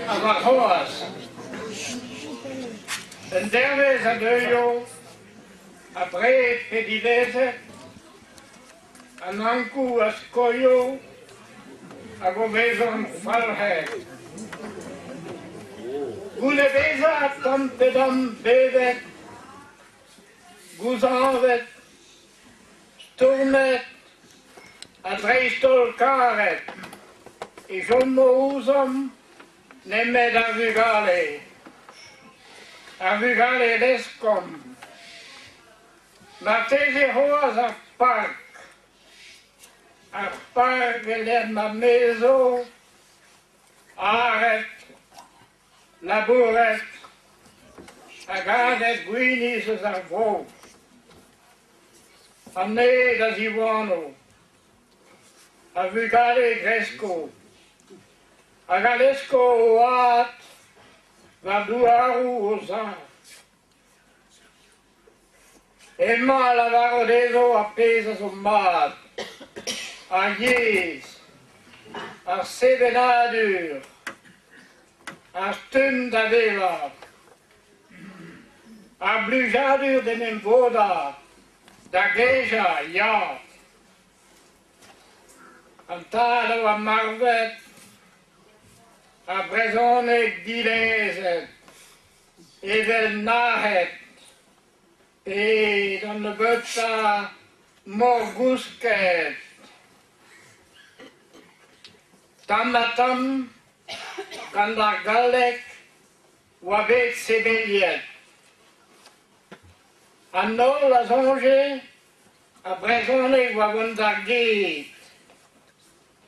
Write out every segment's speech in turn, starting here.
Amazonas. En derwijs aan de jo, a breed pedivese, a nanku a skoyo, a govezon falheid. Gule veza a tampedam bevet, guzanvet, stormet, a dreistol karet, e jommo uzom, nemed a vugale. A vugale leskom. Maar tegen hoors a park. A park geled ma mezo. Aret. Labouret. A gadet guinis a vro. A ned a zivano. A vugale gresco. A galesco oat. Va duaru osa. Emma la varodeso appesa sul mat. A Jees. A sevenadur. A stum da vela. A blujadur de memvoda. Da geja, ja. Antalo a marvet. A brezone dilezet, e vel nahet, e dan de butta morgusket. Tamatam, kan da galek, wabet sebeliet. A nol a zonge, a brezone wavon da git,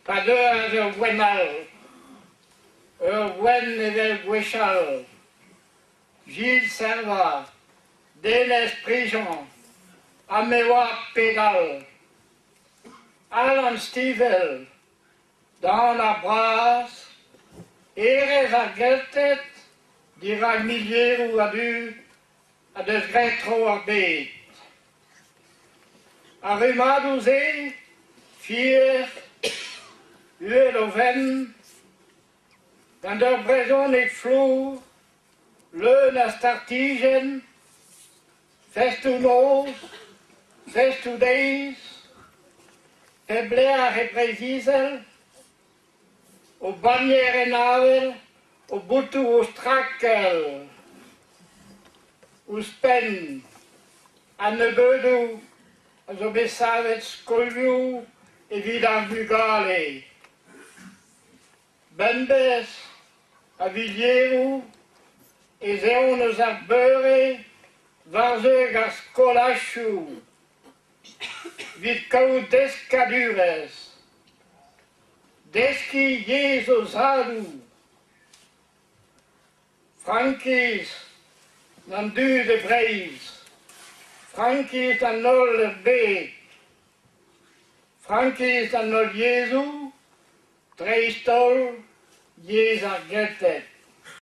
pa de a wenal. Wen evel Gwechal, Gilles Serva, Dénes Prigent, Amewa Pédal, Alan Stivel, dans la brasse, Erez a geltet, dira millier ou a de gretro a bet. A rumadouze, fier, ueloven, dan der brezon ik vloer, leun a startigen, festu nos, festu deis, peblea reprezizel, o bannier en avel, o butu o strakkel, o spen, a nebeudou, a zo besavet skolviou, e vidan vugale. Bembes, a Villieru, e zeonos a beure, varzeg a skolachou, vid kaout deskadurez, deski jezo zadou, Frankis, nan du de breiz, Frankis nan nol bet, Frankis nan nol jezo, Treistol, Jezus, get it.